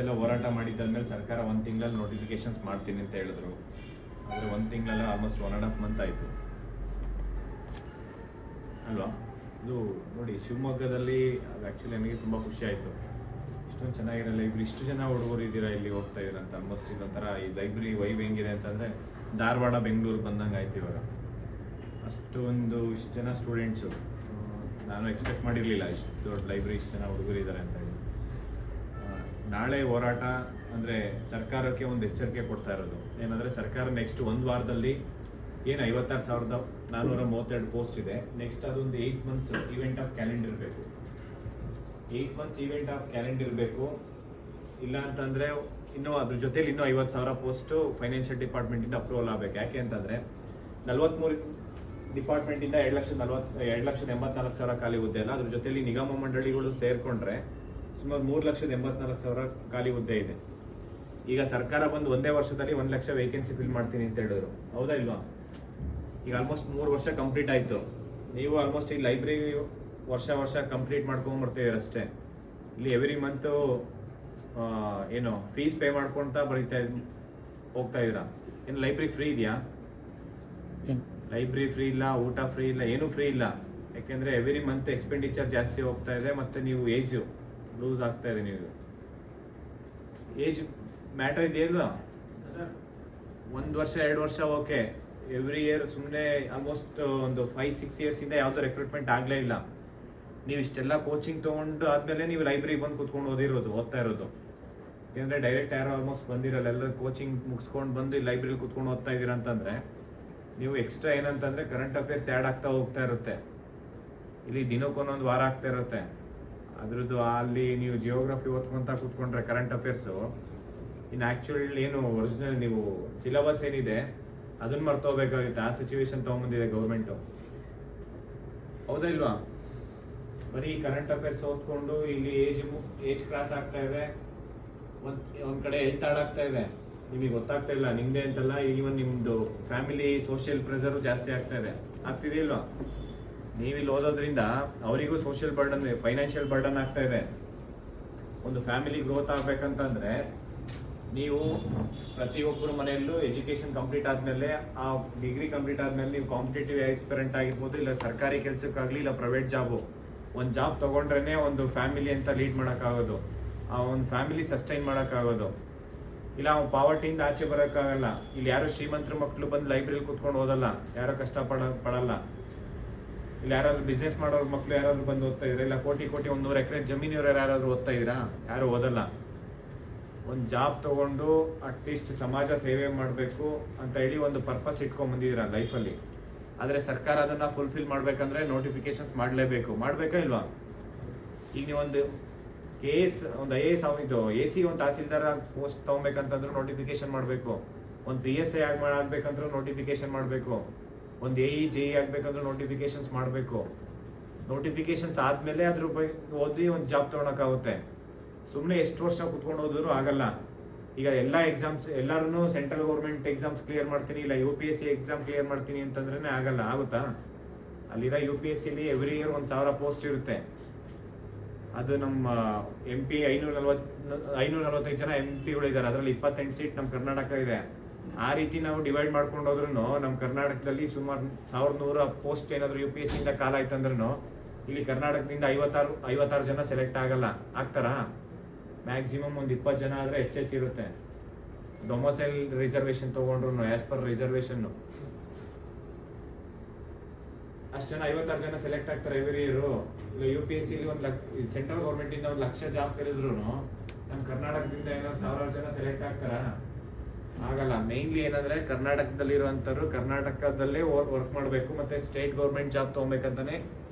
ಎಲ್ಲ ಹೋರಾಟ ಮಾಡಿದ್ದಾದ್ಮೇಲೆ ಸರ್ಕಾರ ಒಂದು ತಿಂಗಳಲ್ಲಿ ನೋಟಿಫಿಕೇಶನ್ಸ್ ಮಾಡ್ತೀನಿ ಅಂತ ಹೇಳಿದ್ರು. ಆದರೆ ಒಂದು ತಿಂಗಳಲ್ಲ, ಆಲ್ಮೋಸ್ಟ್ 1.5 ಮಂತ್ ಆಯಿತು ಅಲ್ವಾ. ಇದು ನೋಡಿ, ಶಿವಮೊಗ್ಗದಲ್ಲಿ ಅದು ಆ್ಯಕ್ಚುಲಿ ನನಗೆ ತುಂಬ ಖುಷಿ ಆಯಿತು. ಇಷ್ಟೊಂದು ಚೆನ್ನಾಗಿರಲ್ಲ, ಇಬ್ರು ಇಷ್ಟು ಜನ ಹುಡುಗರು ಇದ್ದೀರಾ ಇಲ್ಲಿ ಓದ್ತಾ ಇದ್ದೀರಾ ಅಂತ. ಆಲ್ಮೋಸ್ಟ್ ಇದೊಂಥರ ಈ ಲೈಬ್ರರಿ ವೈಬ್ ಹೆಂಗಿದೆ ಅಂತಂದರೆ ಧಾರವಾಡ ಬೆಂಗಳೂರು ಬಂದಂಗೆ ಆಯ್ತು ಇವಾಗ. ಅಷ್ಟೊಂದು ಇಷ್ಟು ಜನ ಸ್ಟೂಡೆಂಟ್ಸು, ನಾನು ಎಕ್ಸ್ಪೆಕ್ಟ್ ಮಾಡಿರಲಿಲ್ಲ ಇಷ್ಟು ದೊಡ್ಡ ಲೈಬ್ರರಿ ಇಷ್ಟು ಜನ ಹುಡುಗರು ಇದ್ದಾರೆ ಅಂತ ಹೇಳಿ. ನಾಳೆ ಹೋರಾಟ ಅಂದರೆ ಸರ್ಕಾರಕ್ಕೆ ಒಂದು ಎಚ್ಚರಿಕೆ ಕೊಡ್ತಾ ಇರೋದು ಏನಂದರೆ, ಸರ್ಕಾರ ನೆಕ್ಸ್ಟ್ ಒಂದು ವಾರದಲ್ಲಿ ಏನು 56,432 ಪೋಸ್ಟ್ ಇದೆ, ನೆಕ್ಸ್ಟ್ ಅದೊಂದು 8 ಮಂತ್ಸ್ ಇವೆಂಟ್ ಆಫ್ ಕ್ಯಾಲೆಂಡರ್ ಇರಬೇಕು. 8 ಮಂತ್ಸ್ ಇವೆಂಟ್ ಆಫ್ ಕ್ಯಾಲೆಂಡರ್ ಇರಬೇಕು. ಇಲ್ಲ ಅಂತಂದರೆ ಇನ್ನೂ ಅದ್ರ ಜೊತೆಲಿ ಇನ್ನೂ 50,000 ಪೋಸ್ಟು ಫೈನಾನ್ಷಿಯಲ್ ಡಿಪಾರ್ಟ್ಮೆಂಟಿಂದ ಅಪ್ರೂವಲ್ ಆಗಬೇಕು. ಯಾಕೆ ಅಂತಂದರೆ 43 ಡಿಪಾರ್ಟ್ಮೆಂಟಿಂದ 2,84,000 ಖಾಲಿ ಹುದ್ದೆ ಅಲ್ಲ, ಅದ್ರ ಜೊತೆಲಿ ನಿಗಮ ಮಂಡಳಿಗಳು ಸೇರಿಕೊಂಡ್ರೆ ಸುಮಾರು 3,84,000 ಖಾಲಿ ಹುದ್ದೆ ಇದೆ. ಈಗ ಸರ್ಕಾರ ಬಂದು ಒಂದೇ ವರ್ಷದಲ್ಲಿ 1 ಲಕ್ಷ ವೇಕೆನ್ಸಿ ಫಿಲ್ ಮಾಡ್ತೀನಿ ಅಂತ ಹೇಳಿದ್ರು, ಹೌದಾ ಇಲ್ವಾ? ಈಗ ಆಲ್ಮೋಸ್ಟ್ 3 ವರ್ಷ ಕಂಪ್ಲೀಟ್ ಆಯಿತು. ನೀವು ಆಲ್ಮೋಸ್ಟ್ ಈ ಲೈಬ್ರರಿ ವರ್ಷ ಕಂಪ್ಲೀಟ್ ಮಾಡ್ಕೊಂಬರ್ತಿದ್ದೀರ ಅಷ್ಟೇ. ಇಲ್ಲಿ ಎವ್ರಿ ಮಂತು ಏನು ಫೀಸ್ ಪೇ ಮಾಡ್ಕೊಳ್ತಾ ಹೋಗ್ತಾ ಇದ್ದೀರಾ. ಏನು ಲೈಬ್ರರಿ ಫ್ರೀ ಇದೆಯಾ? ಲೈಬ್ರರಿ ಫ್ರೀ ಇಲ್ಲ, ಊಟ ಫ್ರೀ ಇಲ್ಲ, ಏನೂ ಫ್ರೀ ಇಲ್ಲ. ಯಾಕೆಂದರೆ ಎವ್ರಿ ಮಂತ್ ಎಕ್ಸ್ಪೆಂಡಿಚರ್ ಜಾಸ್ತಿ ಹೋಗ್ತಾ ಇದೆ. ಮತ್ತು ನೀವು ಏಜು ಲೂಸ್ ಆಗ್ತಾ ಇದೆ. ನೀವು ಏಜ್ ಮ್ಯಾಟರ್ ಇದೆಯಲ್ವಾ? 1 ವರ್ಷ 2 ವರ್ಷ ಓಕೆ, ಎವ್ರಿ ಇಯರ್ ಸುಮ್ಮನೆ ಆಲ್ಮೋಸ್ಟ್ ಒಂದು 5-6 ಇಯರ್ಸಿಂದ ಯಾವುದೋ ರೆಕ್ರೂಟ್ಮೆಂಟ್ ಆಗಲೇ ಇಲ್ಲ. ನೀವು ಇಷ್ಟೆಲ್ಲ ಕೋಚಿಂಗ್ ತೊಗೊಂಡು ಆದಮೇಲೆ ನೀವು ಲೈಬ್ರರಿ ಬಂದು ಕೂತ್ಕೊಂಡು ಓದ್ತಾ ಇರೋದು. ಯಾಕೆಂದರೆ ಡೈರೆಕ್ಟ್ ಯಾರೋ ಆಲ್ಮೋಸ್ಟ್ ಬಂದಿರಲ್ಲ, ಎಲ್ಲರೂ ಕೋಚಿಂಗ್ ಮುಗಿಸ್ಕೊಂಡು ಬಂದು ಈ ಲೈಬ್ರರಿ ಕೂತ್ಕೊಂಡು ಓದ್ತಾ ಇದ್ದೀರಾ ಅಂತಂದರೆ ನೀವು ಎಕ್ಸ್ಟ್ರಾ ಏನಂತಂದರೆ ಕರೆಂಟ್ ಅಫೇರ್ಸ್ ಆ್ಯಡ್ ಆಗ್ತಾ ಹೋಗ್ತಾ ಇರುತ್ತೆ. ಇಲ್ಲಿ ದಿನಕ್ಕೊಂದೊಂದು ವಾರ ಆಗ್ತಾ ಇರುತ್ತೆ ಅದ್ರದ್ದು. ಅಲ್ಲಿ ನೀವು ಜಿಯೋಗ್ರಫಿ ಓದ್ಕೊಂತ ಕೂತ್ಕೊಂಡ್ರೆ ಕರೆಂಟ್ ಅಫೇರ್ಸು, ಇನ್ನು ಆ್ಯಕ್ಚುಲ್ ಏನು ಒರಿಜಿನಲ್ ನೀವು ಸಿಲೆಬಸ್ ಏನಿದೆ ಅದನ್ನು ಮರ್ತೋಗ್ಬೇಕಾಗುತ್ತೆ. ಆ ಸಿಚುವೇಶನ್ ತೊಗೊಂಬಂದಿದೆ ಗೌರ್ಮೆಂಟು, ಹೌದಾ ಇಲ್ವಾ? ಬರೀ ಕರೆಂಟ್ ಅಫೇರ್ಸ್ ಓದ್ಕೊಂಡು ಇಲ್ಲಿ ಏಜ್ ಕ್ರಾಸ್ ಆಗ್ತಾ ಇದೆ, ಒಂದು ಕಡೆ ಹೆಲ್ತ್ ಹಾಳಾಗ್ತಾ ಇದೆ. ನಿಮಗೆ ಗೊತ್ತಾಗ್ತಾ ಇಲ್ಲ, ನಿಮ್ಮದೇ ಅಂತಲ್ಲ, ಈವನ್ ನಿಮ್ಮದು ಫ್ಯಾಮಿಲಿ ಸೋಷಿಯಲ್ ಪ್ರೆಷರು ಜಾಸ್ತಿ ಆಗ್ತಾ ಇದೆ. ಆಗ್ತಿದೆಯಲ್ವಾ? ನೀವಿಲ್ಲಿ ಓದೋದ್ರಿಂದ ಅವರಿಗೂ ಸೋಷಿಯಲ್ ಬರ್ಡನ್, ಫೈನಾನ್ಷಿಯಲ್ ಬರ್ಡನ್ ಆಗ್ತಾ ಇದೆ. ಒಂದು ಫ್ಯಾಮಿಲಿ ಗ್ರೋತ್ ಆಗಬೇಕಂತಂದರೆ ನೀವು ಪ್ರತಿಯೊಬ್ಬರ ಮನೆಯಲ್ಲೂ ಎಜುಕೇಷನ್ ಕಂಪ್ಲೀಟ್ ಆದಮೇಲೆ, ಆ ಡಿಗ್ರಿ ಕಂಪ್ಲೀಟ್ ಆದಮೇಲೆ ನೀವು ಕಾಂಪಿಟೇಟಿವ್ ಆಸ್ಪಿರೆಂಟ್ ಆಗಿರ್ಬೋದು, ಇಲ್ಲ ಸರ್ಕಾರಿ ಕೆಲಸಕ್ಕಾಗಲಿ, ಇಲ್ಲ ಪ್ರೈವೇಟ್ ಜಾಬು, ಒಂದು ಜಾಬ್ ತೊಗೊಂಡ್ರೇ ಒಂದು ಫ್ಯಾಮಿಲಿ ಅಂತ ಲೀಡ್ ಮಾಡೋಕ್ಕಾಗೋದು, ಆ ಒಂದು ಫ್ಯಾಮಿಲಿ ಸಸ್ಟೈನ್ ಮಾಡೋಕ್ಕಾಗೋದು. ಇಲ್ಲ ಅವ್ನು ಪಾವರ್ಟಿಯಿಂದ ಆಚೆ ಬರೋಕ್ಕಾಗಲ್ಲ. ಇಲ್ಲಿ ಯಾರು ಶ್ರೀಮಂತರ ಮಕ್ಕಳು ಬಂದು ಲೈಬ್ರರಿಲಿ ಕೂತ್ಕೊಂಡು ಓದಲ್ಲ, ಯಾರೋ ಪಡಲ್ಲ. ಇಲ್ಲಿ ಯಾರಾದರೂ ಬಿಸ್ನೆಸ್ ಮಾಡೋರ ಮಕ್ಕಳು ಯಾರಾದರೂ ಬಂದು ಓದ್ತಾ ಇದ್ರೆ, ಇಲ್ಲ ಕೋಟಿ 100 ಎಕರೆ ಜಮೀನಿರೋರು ಯಾರಾದರೂ ಓದ್ತಾ ಇದ್ದೀರಾ? ಯಾರು ಓದಲ್ಲ. ಒಂದು ಜಾಬ್ ತೊಗೊಂಡು ಅಟ್ಲೀಸ್ಟ್ ಸಮಾಜ ಸೇವೆ ಮಾಡಬೇಕು ಅಂತ ಹೇಳಿ ಒಂದು ಪರ್ಪಸ್ ಇಟ್ಕೊಂಡ್ಬಂದಿದ್ದೀರಾ ಲೈಫಲ್ಲಿ. ಆದರೆ ಸರ್ಕಾರ ಅದನ್ನು ಫುಲ್ಫಿಲ್ ಮಾಡಬೇಕಂದ್ರೆ ನೋಟಿಫಿಕೇಶನ್ಸ್ ಮಾಡಬೇಕಾ ಇಲ್ವಾ? ಈಗ ನೀವೊಂದು KS, ಒಂದು IAS ಆಗಿದ್ದು AC, ಒಂದು ತಹಸೀಲ್ದಾರ್ ಪೋಸ್ಟ್ ತೊಗೊಬೇಕಂತಂದ್ರೂ ನೋಟಿಫಿಕೇಶನ್ ಮಾಡಬೇಕು. ಒಂದು PSI ಆಗಬೇಕಂದ್ರೂ ನೋಟಿಫಿಕೇಶನ್ ಮಾಡಬೇಕು. ಒಂದು AE JE ಆಗಬೇಕಂದ್ರೂ ನೋಟಿಫಿಕೇಶನ್ಸ್ ಮಾಡಬೇಕು. ನೋಟಿಫಿಕೇಶನ್ಸ್ ಆದಮೇಲೆ ಅದ್ರ ಬಗ್ಗೆ ಓದಿ ಒಂದು ಜಾಬ್ ತೊಗೊಳಕ್ಕಾಗುತ್ತೆ. ಸುಮ್ಮನೆ ಎಷ್ಟು ವರ್ಷ ಕುತ್ಕೊಂಡು ಹೋದ್ರು ಆಗಲ್ಲ. ಈಗ ಎಲ್ಲ ಎಕ್ಸಾಮ್ಸ್ ಎಲ್ಲರೂ ಸೆಂಟ್ರಲ್ ಗೌರ್ಮೆಂಟ್ ಎಕ್ಸಾಮ್ಸ್ ಕ್ಲಿಯರ್ ಮಾಡ್ತೀನಿ, ಇಲ್ಲ UPSC ಎಕ್ಸಾಮ್ ಕ್ಲಿಯರ್ ಮಾಡ್ತೀನಿ ಅಂತಂದ್ರೇ ಆಗಲ್ಲ. ಆಗುತ್ತಾ? ಅಲ್ಲಿರೋ UPSCಲಿ ಎವ್ರಿ ಇಯರ್ 1,000 ಪೋಸ್ಟ್ ಇರುತ್ತೆ. ಅದು ನಮ್ಮ MP 545 ಜನ MP ಗಳಿದ್ದಾರೆ, ಅದರಲ್ಲಿ 28 ಸೀಟ್ ನಮ್ಮ ಕರ್ನಾಟಕ ಇದೆ. ಆ ರೀತಿ ನಾವು ಡಿವೈಡ್ ಮಾಡ್ಕೊಂಡು ಹೋದ್ರೂ ನಮ್ಮ ಕರ್ನಾಟಕದಲ್ಲಿ ಸುಮಾರು 1,100 ಪೋಸ್ಟ್ ಏನಾದರೂ UPSCಯಿಂದ ಕಾಲ ಆಯ್ತಂದ್ರೂ ಇಲ್ಲಿ ಕರ್ನಾಟಕದಿಂದ 56 ಜನ ಸೆಲೆಕ್ಟ್ ಆಗಲ್ಲ. ಆಗ್ತಾರಾ? ಮ್ಯಾಕ್ಸಿಮಮ್ ಒಂದು 20 ಜನ ಆದರೆ ಹೆಚ್ಚಿರುತ್ತೆ. ಡೊಮೊಸೈಲ್ ರಿಸರ್ವೇಷನ್ ತೊಗೊಂಡ್ರು ಆ್ಯಸ್ ಪರ್ ರಿಸರ್ವೇಷನ್ನು ಅಷ್ಟು ಜನ 56 ಜನ ಸೆಲೆಕ್ಟ್ ಆಗ್ತಾರೆ ಎವ್ರಿ ಇಯರು. ಇಲ್ಲ UPSCಲಿ ಸೆಂಟ್ರಲ್ ಗೌರ್ಮೆಂಟಿಂದ 1 ಲಕ್ಷ ಜಾಬ್ ಕರೆದ್ರು ನಮ್ಮ ಕರ್ನಾಟಕದಿಂದ ಏನೋ 1,000 ಜನ ಸೆಲೆಕ್ಟ್ ಆಗ್ತಾರಾ? ಆಗಲ್ಲ. ಮೇನ್ಲಿ ಏನಂದರೆ ಕರ್ನಾಟಕದಲ್ಲಿರುವಂಥವ್ರು ಕರ್ನಾಟಕದಲ್ಲೇ ವರ್ಕ್ ಮಾಡಬೇಕು, ಮತ್ತು ಸ್ಟೇಟ್ ಗೌರ್ಮೆಂಟ್ ಜಾಬ್ ತೊಗೊಬೇಕಂತಾನೆ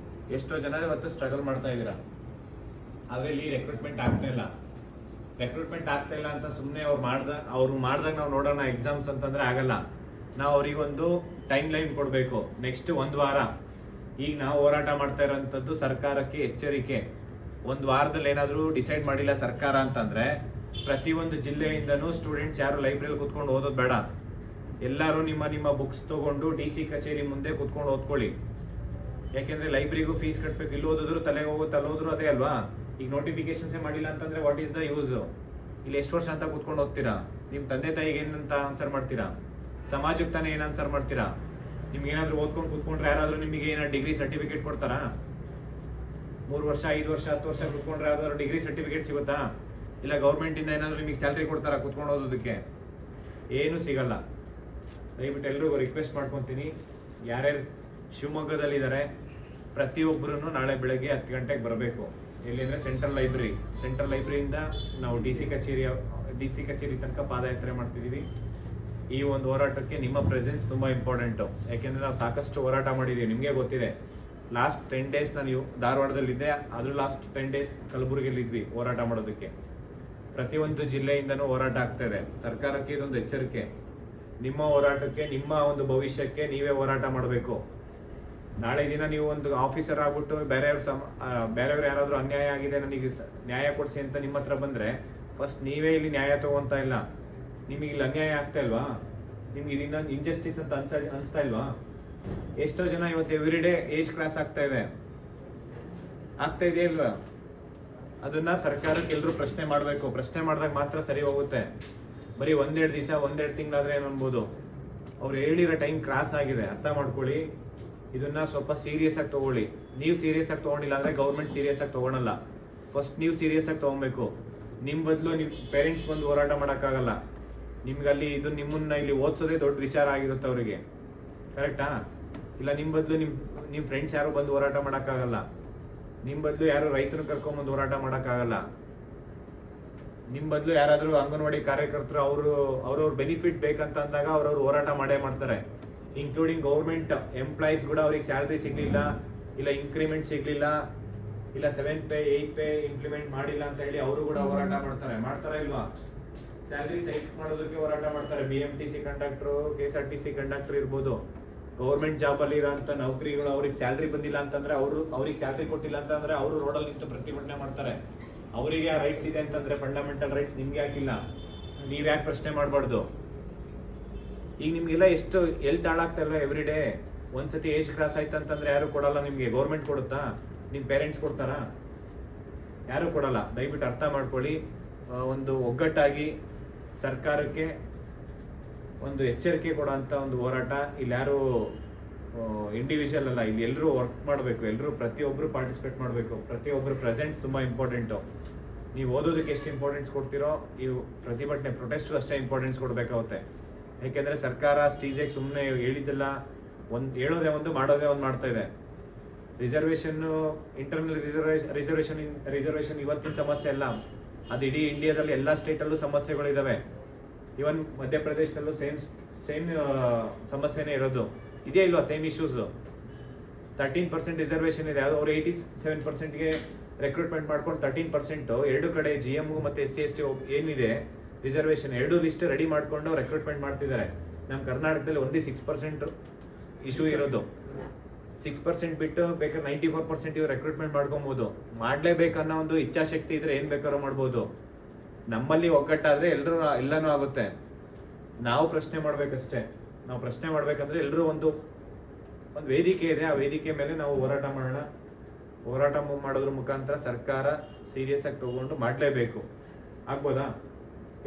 ಎಷ್ಟೋ ಜನ ಇವತ್ತು ಸ್ಟ್ರಗಲ್ ಮಾಡ್ತಾ ಇದ್ದೀರಾ. ಆದರೆ ಇಲ್ಲಿ ರೆಕ್ರೂಟ್ಮೆಂಟ್ ಆಗ್ತಾ ಇಲ್ಲ ಅಂತ ಸುಮ್ಮನೆ ಅವ್ರು ಮಾಡ್ದಾಗ ನಾವು ನೋಡೋಣ ಎಕ್ಸಾಮ್ಸ್ ಅಂತಂದರೆ ಆಗಲ್ಲ. ನಾವು ಅವರಿಗೊಂದು ಟೈಮ್ ಲೈನ್ ಕೊಡಬೇಕು. ನೆಕ್ಸ್ಟ್ 1 ವಾರ. ಈಗ ನಾವು ಹೋರಾಟ ಮಾಡ್ತಾ ಇರೋಂಥದ್ದು ಸರ್ಕಾರಕ್ಕೆ ಎಚ್ಚರಿಕೆ. 1 ವಾರದಲ್ಲಿ ಏನಾದರೂ ಡಿಸೈಡ್ ಮಾಡಿಲ್ಲ ಸರ್ಕಾರ ಅಂತಂದರೆ ಪ್ರತಿಯೊಂದು ಜಿಲ್ಲೆಯಿಂದನೂ ಸ್ಟೂಡೆಂಟ್ಸ್ ಯಾರು ಲೈಬ್ರರಿಲಿ ಕೂತ್ಕೊಂಡು ಓದೋದು ಬೇಡ. ಎಲ್ಲರೂ ನಿಮ್ಮ ಬುಕ್ಸ್ ತೊಗೊಂಡು DC ಕಚೇರಿ ಮುಂದೆ ಕೂತ್ಕೊಂಡು ಓದ್ಕೊಳ್ಳಿ. ಯಾಕೆಂದರೆ ಲೈಬ್ರರಿಗೂ ಫೀಸ್ ಕಟ್ಟಬೇಕು. ಇಲ್ಲಿ ಓದಿದ್ರು ತಲೆಗೆ ಹೋದ್ರು ಅದೇ ಅಲ್ವಾ? ಈಗ ನೋಟಿಫಿಕೇಶನ್ಸೇ ಮಾಡಿಲ್ಲ ಅಂತಂದರೆ ವಾಟ್ ಈಸ್ ದ ಯೂಸು? ಇಲ್ಲಿ ಎಷ್ಟು ವರ್ಷ ಅಂತ ಕೂತ್ಕೊಂಡು ಓದ್ತೀರಾ? ನಿಮ್ಮ ತಂದೆ ತಾಯಿಗೆ ಏನಂತ ಆನ್ಸರ್ ಮಾಡ್ತೀರಾ? ಸಮಾಜಕ್ಕೆ ತಾನೇ ಏನು ಆನ್ಸರ್ ಮಾಡ್ತೀರಾ? ನಿಮ್ಗೆ ಏನಾದರೂ ಓದ್ಕೊಂಡು ಕೂತ್ಕೊಂಡ್ರೆ ಯಾರಾದರೂ ನಿಮಗೆ ಏನಾದ್ರು ಡಿಗ್ರಿ ಸರ್ಟಿಫಿಕೇಟ್ ಕೊಡ್ತಾರಾ? 3 ವರ್ಷ 5 ವರ್ಷ 10 ವರ್ಷ ಕೂತ್ಕೊಂಡ್ರೆ ಯಾವ್ದಾದ್ರು ಡಿಗ್ರಿ ಸರ್ಟಿಫಿಕೇಟ್ ಸಿಗುತ್ತಾ? ಇಲ್ಲ ಗೌರ್ಮೆಂಟಿಂದ ಏನಾದರೂ ನಿಮಗೆ ಸ್ಯಾಲ್ರಿ ಕೊಡ್ತಾರಾ ಕೂತ್ಕೊಂಡು ಓದೋದಕ್ಕೆ? ಏನೂ ಸಿಗಲ್ಲ. ದಯವಿಟ್ಟು ಎಲ್ರಿಗೂ ರಿಕ್ವೆಸ್ಟ್ ಮಾಡ್ಕೊತೀನಿ, ಯಾರ್ಯಾರು ಶಿವಮೊಗ್ಗದಲ್ಲಿದ್ದಾರೆ ಪ್ರತಿಯೊಬ್ಬರೂ ನಾಳೆ ಬೆಳಗ್ಗೆ 10 ಗಂಟೆಗೆ ಬರಬೇಕು. ಎಲ್ಲಿ ಅಂದರೆ ಸೆಂಟ್ರಲ್ ಲೈಬ್ರರಿಯಿಂದ ನಾವು ಡಿ ಸಿ ಕಚೇರಿ ತನಕ ಪಾದಯಾತ್ರೆ ಮಾಡ್ತಿದ್ದೀವಿ. ಈ ಒಂದು ಹೋರಾಟಕ್ಕೆ ನಿಮ್ಮ ಪ್ರೆಸೆನ್ಸ್ ತುಂಬ ಇಂಪಾರ್ಟೆಂಟು. ಯಾಕೆಂದರೆ ನಾವು ಸಾಕಷ್ಟು ಹೋರಾಟ ಮಾಡಿದ್ದೀವಿ, ನಿಮಗೆ ಗೊತ್ತಿದೆ. ಲಾಸ್ಟ್ 10 ಡೇಸ್ ನಾನು ಧಾರವಾಡದಲ್ಲಿದ್ದೆ, ಅದ್ರ ಲಾಸ್ಟ್ 10 ಡೇಸ್ ಕಲಬುರಗಿಯಲ್ಲಿದ್ವಿ ಹೋರಾಟ ಮಾಡೋದಕ್ಕೆ. ಪ್ರತಿಯೊಂದು ಜಿಲ್ಲೆಯಿಂದನೂ ಹೋರಾಟ ಆಗ್ತಾ ಇದೆ. ಸರ್ಕಾರಕ್ಕೆ ಇದೊಂದು ಎಚ್ಚರಿಕೆ, ನಿಮ್ಮ ಹೋರಾಟಕ್ಕೆ, ನಿಮ್ಮ ಒಂದು ಭವಿಷ್ಯಕ್ಕೆ ನೀವೇ ಹೋರಾಟ ಮಾಡಬೇಕು. ನಾಳೆ ದಿನ ನೀವು ಒಂದು ಆಫೀಸರ್ ಆಗ್ಬಿಟ್ಟು ಬೇರೆಯವ್ರು ಯಾರಾದರೂ ಅನ್ಯಾಯ ಆಗಿದೆ ನನಗೆ ನ್ಯಾಯ ಕೊಡಿಸಿ ಅಂತ ನಿಮ್ಮ ಹತ್ರ ಬಂದರೆ ಫಸ್ಟ್ ನೀವೇ ಇಲ್ಲಿ ನ್ಯಾಯ ತಗೊಂತ ಇಲ್ಲ. ನಿಮಗೆ ಇಲ್ಲಿ ಅನ್ಯಾಯ ಆಗ್ತಾ ಇಲ್ವಾ? ನಿಮ್ಗೆ ಇದನ್ನ ಇಂಜಸ್ಟಿಸ್ ಅಂತ ಅನ್ಸ್ತಾ ಇಲ್ವಾ? ಎಷ್ಟೋ ಜನ ಇವತ್ತು ಎವ್ರಿಡೇ ಏಜ್ ಕ್ರಾಸ್ ಆಗ್ತಾ ಇದೆಯಲ್ವಾ? ಅದನ್ನ ಸರ್ಕಾರಕ್ಕೆ ಎಲ್ಲರೂ ಪ್ರಶ್ನೆ ಮಾಡಬೇಕು. ಪ್ರಶ್ನೆ ಮಾಡಿದಾಗ ಮಾತ್ರ ಸರಿ ಹೋಗುತ್ತೆ. ಬರೀ 1-2 ದಿವಸ 1-2 ತಿಂಗಳಾದ್ರೆ ಏನು ಅನ್ಬೋದು? ಅವ್ರು ಹೇಳಿರೋ ಟೈಮ್ ಕ್ರಾಸ್ ಆಗಿದೆ, ಅರ್ಥ ಮಾಡ್ಕೊಳ್ಳಿ. ಇದನ್ನ ಸ್ವಲ್ಪ ಸೀರಿಯಸ್ ಆಗಿ ತಗೊಳ್ಳಿ. ನೀವು ಸೀರಿಯಸ್ ಆಗಿ ತಗೊಂಡಿಲ್ಲ ಅಂದ್ರೆ ಗೌರ್ಮೆಂಟ್ ಸೀರಿಯಸ್ ಆಗಿ ತಗೊಳಲ್ಲ. ಫಸ್ಟ್ ನೀವು ಸೀರಿಯಸ್ ಆಗಿ ತಗೊಬೇಕು. ನಿಮ್ಮ ಬದಲು ನಿಮ್ಮ ಪೇರೆಂಟ್ಸ್ ಬಂದು ಹೋರಾಟ ಮಾಡೋಕ್ಕಾಗಲ್ಲ. ನಿಮ್ಗಲ್ಲಿ ಇದು ನಿಮ್ಮನ್ನ ಇಲ್ಲಿ ಓದಿಸೋದೇ ದೊಡ್ಡ ವಿಚಾರ ಆಗಿರುತ್ತೆ ಅವರಿಗೆ, ಕರೆಕ್ಟಾ? ಇಲ್ಲ ನಿಮ್ಮ ಬದಲು ನಿಮ್ಮ ಫ್ರೆಂಡ್ಸ್ ಯಾರು ಬಂದು ಹೋರಾಟ ಮಾಡೋಕ್ಕಾಗಲ್ಲ. ನಿಮ್ಮ ಬದಲು ಯಾರು ರೈತರು ಕರ್ಕೊಂಬಂದು ಹೋರಾಟ ಮಾಡೋಕ್ಕಾಗಲ್ಲ. ನಿಮ್ಮ ಬದಲು ಯಾರಾದರೂ ಅಂಗನವಾಡಿ ಕಾರ್ಯಕರ್ತರು ಅವ್ರವ್ರ ಬೆನಿಫಿಟ್ ಬೇಕಂತ ಅಂದಾಗ ಅವ್ರವ್ರು ಹೋರಾಟ ಮಾಡ್ತಾರೆ. ಇನ್ಕ್ಲೂಡಿಂಗ್ ಗೌರ್ಮೆಂಟ್ ಎಂಪ್ಲಾಯೀಸ್ ಕೂಡ ಅವ್ರಿಗೆ ಸ್ಯಾಲ್ರಿ ಸಿಗಲಿಲ್ಲ, ಇಲ್ಲ ಇನ್ಕ್ರಿಮೆಂಟ್ ಸಿಗಲಿಲ್ಲ, ಇಲ್ಲ 7th pay 8th pay implement ಮಾಡಿಲ್ಲ ಅಂತ ಹೇಳಿ ಅವರು ಕೂಡ ಹೋರಾಟ ಮಾಡ್ತಾರಾ ಇಲ್ವಾ? ಸ್ಯಾಲ್ರಿ ಹೈಕ್ ಮಾಡೋದಕ್ಕೆ ಹೋರಾಟ ಮಾಡ್ತಾರೆ. BMTC ಕಂಡಕ್ಟರು, KSRTC ಕಂಡಕ್ಟರ್ ಇರ್ಬೋದು. ಗೌರ್ಮೆಂಟ್ ಜಾಬಲ್ಲಿ ಇರೋಂಥ ನೌಕರಿಗಳು ಅವ್ರಿಗೆ ಸ್ಯಾಲ್ರಿ ಬಂದಿಲ್ಲ ಅಂತಂದ್ರೆ ಅವ್ರಿಗೆ ಸ್ಯಾಲ್ರಿ ಕೊಟ್ಟಿಲ್ಲ ಅಂತಂದ್ರೆ ಅವರು ರೋಡಲ್ಲಿ ನಿಂತು ಪ್ರತಿಭಟನೆ ಮಾಡ್ತಾರೆ. ಅವರಿಗೆ ರೈಟ್ಸ್ ಇದೆ ಅಂತಂದ್ರೆ ಫಂಡಮೆಂಟಲ್ ರೈಟ್ಸ್ ನಿಮ್ಗೆ ಯಾಕಿಲ್ಲ? ನೀವ್ಯಾಕೆ ಪ್ರಶ್ನೆ ಮಾಡಬಾರ್ದು? ಈಗ ನಿಮ್ಗೆಲ್ಲ ಎಷ್ಟು ಎಲ್ಲಿ ತಾಳಾಗ್ತಾ ಇಲ್ವಾ ಎವ್ರಿಡೇ? ಒಂದ್ಸತಿ ಏಜ್ ಕ್ರಾಸ್ ಆಯ್ತು ಅಂತಂದ್ರೆ ಯಾರು ಕೊಡಲ್ಲ ನಿಮ್ಗೆ. ಗೌರ್ಮೆಂಟ್ ಕೊಡುತ್ತಾ? ನಿಮ್ಮ ಪೇರೆಂಟ್ಸ್ ಕೊಡ್ತಾರಾ? ಯಾರು ಕೊಡಲ್ಲ. ದಯವಿಟ್ಟು ಅರ್ಥ ಮಾಡ್ಕೊಳ್ಳಿ. ಒಂದು ಒಗ್ಗಟ್ಟಾಗಿ ಸರ್ಕಾರಕ್ಕೆ ಒಂದು ಎಚ್ಚರಿಕೆ ಕೊಡೋಂಥ ಒಂದು ಹೋರಾಟ. ಇಲ್ಲಿ ಯಾರು ಇಂಡಿವಿಜುವಲ್ ಅಲ್ಲ, ಇಲ್ಲಿ ಎಲ್ಲರೂ ವರ್ಕ್ ಮಾಡಬೇಕು. ಎಲ್ಲರೂ ಪ್ರತಿಯೊಬ್ಬರು ಪಾರ್ಟಿಸಿಪೇಟ್ ಮಾಡಬೇಕು. ಪ್ರತಿಯೊಬ್ಬರು ಪ್ರೆಸೆಂಟ್ಸ್ ತುಂಬ ಇಂಪಾರ್ಟೆಂಟು. ನೀವು ಓದೋದಕ್ಕೆ ಎಷ್ಟು ಇಂಪಾರ್ಟೆನ್ಸ್ ಕೊಡ್ತೀರೋ ಇವು ಪ್ರತಿಭಟನೆ ಪ್ರೊಟೆಸ್ಟು ಅಷ್ಟೇ ಇಂಪಾರ್ಟೆನ್ಸ್ ಕೊಡಬೇಕಾಗುತ್ತೆ. ಯಾಕೆಂದರೆ ಸರ್ಕಾರ ಸ್ಟೀಜಿಗೆ ಸುಮ್ಮನೆ ಹೇಳಿದ್ದೆಲ್ಲ ಹೇಳೋದೇ ಒಂದು ಮಾಡೋದೇ ಒಂದು ಮಾಡ್ತಾ ಇದೆ. ರಿಸರ್ವೇಷನ್ನು, ಇಂಟರ್ನಲ್ ರಿಸರ್ವೇಷನ್ ಇವತ್ತಿನ ಸಮಸ್ಯೆ ಅಲ್ಲ, ಅದು ಇಡೀ ಇಂಡಿಯಾದಲ್ಲಿ ಎಲ್ಲ ಸ್ಟೇಟಲ್ಲೂ ಸಮಸ್ಯೆಗಳಿದ್ದಾವೆ. ಇವನ್ ಮಧ್ಯಪ್ರದೇಶದಲ್ಲೂ ಸೇಮ್ ಸಮಸ್ಯೆನೇ ಇರೋದು. ಇದೆಯಾ ಇಲ್ವಾ ಸೇಮ್ ಇಶ್ಯೂಸು? 13% ರಿಸರ್ವೇಷನ್ ಇದೆ, ಅವ್ರು 87%ಗೆ ರೆಕ್ರೂಟ್ಮೆಂಟ್ ಮಾಡ್ಕೊಂಡು 13% ಎರಡು ಕಡೆ GM ಮತ್ತು SC/ST ಏನಿದೆ ರಿಸರ್ವೇಷನ್ ಎರಡು ಲಿಸ್ಟ್ ರೆಡಿ ಮಾಡ್ಕೊಂಡು ರೆಕ್ರೂಟ್ಮೆಂಟ್ ಮಾಡ್ತಿದ್ದಾರೆ. ನಮ್ಮ ಕರ್ನಾಟಕದಲ್ಲಿ ಓನ್ಲಿ 6% ಇಶ್ಯೂ ಇರೋದು. 6% ಬಿಟ್ಟು ಬೇಕಾದ್ರೆ 94% ಇವ್ರು ರೆಕ್ರೂಟ್ಮೆಂಟ್ ಮಾಡ್ಕೊಬೋದು. ಮಾಡಲೇಬೇಕನ್ನೋ ಒಂದು ಇಚ್ಛಾಶಕ್ತಿ ಇದ್ರೆ ಏನು ಬೇಕಾದ್ರೂ ಮಾಡ್ಬೋದು. ನಮ್ಮಲ್ಲಿ ಒಗ್ಗಟ್ಟಾದರೆ ಎಲ್ಲನೂ ಆಗುತ್ತೆ. ನಾವು ಪ್ರಶ್ನೆ ಮಾಡಬೇಕಷ್ಟೇ. ನಾವು ಪ್ರಶ್ನೆ ಮಾಡಬೇಕಂದ್ರೆ ಎಲ್ಲರೂ ಒಂದು ವೇದಿಕೆ ಇದೆ, ಆ ವೇದಿಕೆ ಮೇಲೆ ನಾವು ಹೋರಾಟ ಮಾಡೋಣ. ಹೋರಾಟ ಮಾಡೋದ್ರ ಮುಖಾಂತರ ಸರ್ಕಾರ ಸೀರಿಯಸ್ ಆಗಿ ತಗೊಂಡು ಮಾಡಲೇಬೇಕು. ಆಗ್ಬೋದಾ?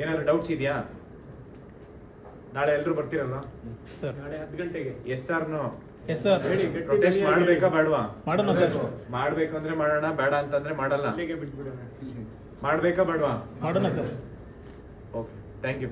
ಏನಾದ್ರು ಡೌಟ್ಸ್ ಇದೆಯಾ? ನಾಳೆ ಎಲ್ಲರೂ ಬರ್ತೀರಲ್ಲ ಸರ್? ನಾಳೆ 10 ಗಂಟೆಗೆ. Yes or no? Yes sir. Protest ಮಾಡ್ಬೇಕಾ ಬೇಡವಾ? ಮಾಡೋಣ ಸರ್. ಮಾಡ್ಬೇಕು ಅಂದ್ರೆ ಮಾಡೋಣ, ಬೇಡ ಅಂತಂದ್ರೆ ಮಾಡಲ್ಲ. ಮಾಡ್ಬೇಕಾ ಬೇಡವಾ? ಮಾಡೋಣ ಸರ್. Okay, thank you.